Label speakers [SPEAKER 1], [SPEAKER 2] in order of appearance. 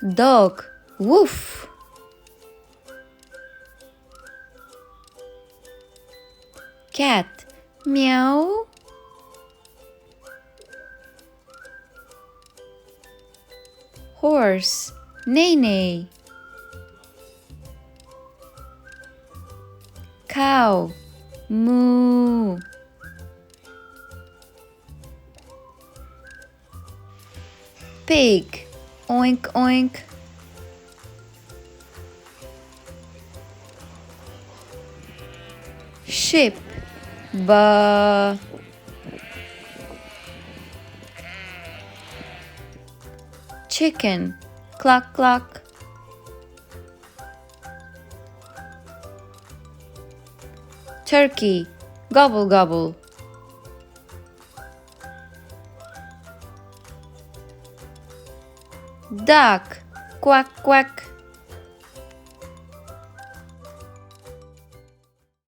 [SPEAKER 1] Dog, woof. Cat, meow. Horse, neigh neigh. Cow, moo. Pig, oink oink. Sheep, ba. Chicken, cluck cluck. Turkey, gobble gobble. Duck, quack quack.